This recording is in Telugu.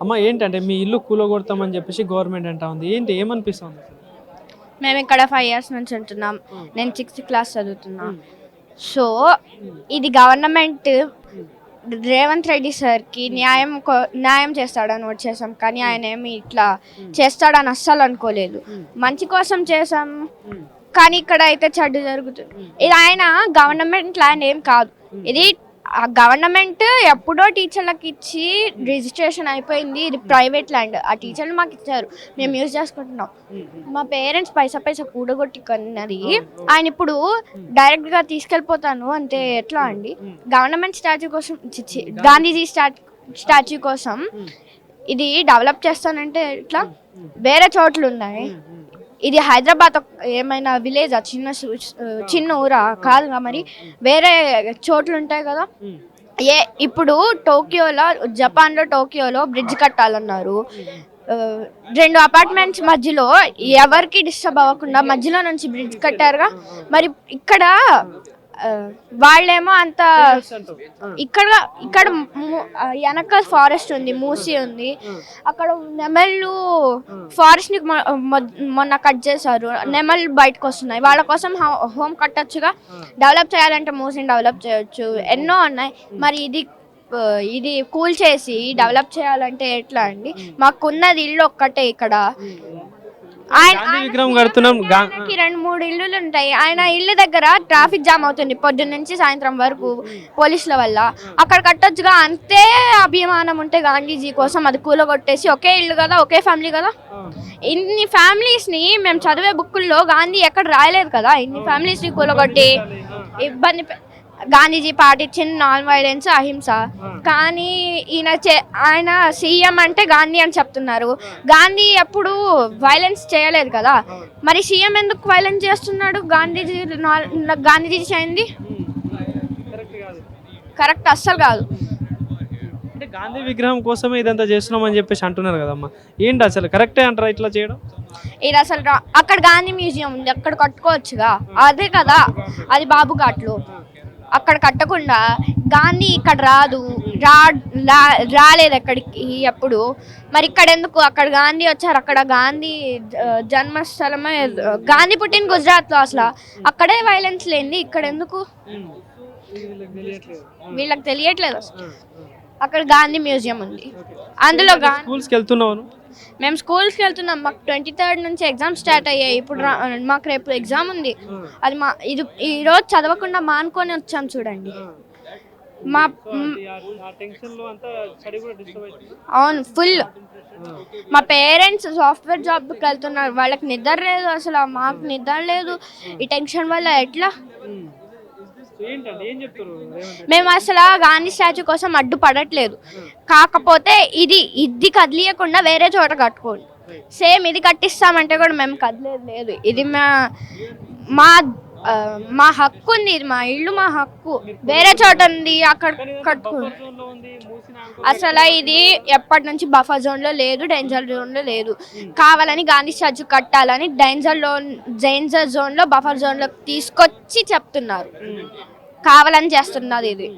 అమ్మ ఏంటంటే మీ ఇల్లు కూలగొడతామని చెప్పేసి గవర్నమెంట్ అంటా ఉంది, ఏంటి ఏమనిపిస్తుంది? మేము ఇక్కడ 5 years నుంచి ఉంటున్నాం. నేను 6th class చదువుతున్నా. సో ఇది గవర్నమెంట్ రేవంత్ రెడ్డి సార్కి న్యాయం చేస్తాడని వచ్చేసాం, కానీ ఆయన ఏమి ఇట్లా చేస్తాడని అస్సలు అనుకోలేదు. మంచి కోసం చేసాం, కానీ ఇక్కడ అయితే చెడ్డ జరుగుతుంది. ఇది ఆయన గవర్నమెంట్ ల్యాండ్ ఏం కాదు, ఇది గవర్నమెంట్ ఎప్పుడో టీచర్లకు ఇచ్చి రిజిస్ట్రేషన్ అయిపోయింది. ఇది ప్రైవేట్ ల్యాండ్. ఆ టీచర్లు మాకు ఇచ్చారు, మేము యూజ్ చేసుకుంటున్నాం. మా పేరెంట్స్ పైసా కూడగొట్టి కొన్నది. ఆయన ఇప్పుడు డైరెక్ట్గా తీసుకెళ్ళిపోతాను అంటే ఎట్లా అండి? గవర్నమెంట్ స్టాచ్యూ కోసం, గాంధీజీ స్టాచ్యూ కోసం ఇది డెవలప్ చేస్తానంటే ఎట్లా? వేరే చోట్లు ఉన్నాయి. ఇది హైదరాబాద్ ఏమైనా విలేజ్ చిన్న ఊరా కాదుగా, మరి వేరే చోట్లు ఉంటాయి కదా. ఇప్పుడు జపాన్లో టోక్యోలో బ్రిడ్జ్ కట్టాలన్నారు. 2 అపార్ట్మెంట్స్ మధ్యలో ఎవరికి డిస్టర్బ్ అవ్వకుండా మధ్యలో నుంచి బ్రిడ్జ్ కట్టారుగా. మరి ఇక్కడ వాళ్ళేమో అంత ఇక్కడ వెనక ఫారెస్ట్ ఉంది, మూసి ఉంది. అక్కడ నెమళ్ళు ఫారెస్ట్ ని మొన్న కట్ చేశారు, నెమళ్ళు బయటకు వస్తున్నాయి. వాళ్ళ కోసం హోమ్ కట్టొచ్చుగా. డెవలప్ చేయాలంటే మూసిని డెవలప్ చేయొచ్చు, ఎన్నో ఉన్నాయి. మరి ఇది కూల్ చేసి డెవలప్ చేయాలంటే ఎట్లా అండి? మాకున్నది ఇల్లు ఒక్కటే ఇక్కడ. విగ్రహం కడుతున్నాం, 2-3 ఇల్లులు ఉంటాయి. ఆయన ఇల్లు దగ్గర ట్రాఫిక్ జామ్ అవుతుంది పొద్దున్న నుంచి సాయంత్రం వరకు పోలీసుల వల్ల. అక్కడ కట్టొచ్చుగా. అంతే అభిమానం ఉంటే గాంధీజీ కోసం అది కూలగొట్టేసి, ఒకే ఇల్లు కదా, ఒకే ఫ్యామిలీ కదా. ఇన్ని ఫ్యామిలీస్ ని మేము చదివే బుక్కుల్లో గాంధీ ఎక్కడ రాయలేదు కదా. ఇన్ని ఫ్యామిలీస్ ని కూలగొట్టి ఇబ్బంది. గాంధీజీ పాటించిన నాన్ వైలెన్స్, అహింస. కానీ ఆయన సీఎం అంటే గాంధీ అని చెప్తున్నారు. గాంధీ ఎప్పుడు వైలెన్స్ చేయలేదు కదా. మరి సీఎం ఎందుకు వైలెన్స్ చేస్తున్నాడు? గాంధీజీ చేయండి కరెక్ట్ అస్సలు కాదు. అంటే గాంధీ విగ్రహం కోసమే ఇదంతా చేస్తున్నాం అని చెప్పేసి అంటున్నారు కదమ్మా, ఏంటి అసలు కరెక్టే అంటారా ఇట్లా చేయడం? ఇది అసలు అక్కడ గాంధీ మ్యూజియం ఉంది, అక్కడ కట్టుకోవచ్చుగా. అదే కదా, అది బాబుఘాట్లో. అక్కడ కట్టకుండా గాంధీ ఇక్కడ రాలేదు ఎక్కడికి ఎప్పుడు. మరి ఇక్కడ ఎందుకు? అక్కడ గాంధీ వచ్చారు, అక్కడ గాంధీ జన్మస్థలమే. గాంధీ పుట్టిన గుజరాత్లో. అసలు అక్కడే వైలెన్స్ లేనిది ఇక్కడ ఎందుకు? వీళ్ళకి తెలియట్లేదు అసలు. అక్కడ గాంధీ మ్యూజియం ఉంది, అందులో మేము స్కూల్స్కి వెళ్తున్నాం. మాకు 23rd నుంచి ఎగ్జామ్ స్టార్ట్ అయ్యాయి. ఇప్పుడు మాకు రేపు ఎగ్జామ్ ఉంది. అది ఈరోజు చదవకుండా మానుకొని వచ్చాం చూడండి. అవును, ఫుల్. మా పేరెంట్స్ సాఫ్ట్వేర్ జాబ్కి వెళ్తున్నారు, వాళ్ళకి నిద్ర లేదు అసలు. మాకు నిద్ర లేదు ఈ టెన్షన్ వల్ల. ఎట్లా? మేము అసలు గాంధీ స్టాచ్యూ కోసం అడ్డుపడట్లేదు. కాకపోతే ఇది కదిలియకుండా వేరే చోట కట్టుకోండి. సేమ్ ఇది కట్టిస్తామంటే కూడా మేము కదిలేదు. ఇది మా హక్కు ఉంది, ఇది మా ఇల్లు, మా హక్కు. వేరే చోట ఉంది, అక్కడ కట్టుకోండి. అసలు ఇది ఎప్పటి నుంచి బఫర్ జోన్ లో లేదు, డేంజర్ జోన్ లో లేదు. కావాలని గాంధీ స్టాచ్యూ కట్టాలని డేంజర్ జోన్ లో, బఫర్ జోన్ లో తీసుకొచ్చి చెప్తున్నారు. కావాలని చేస్తున్నది ఇది.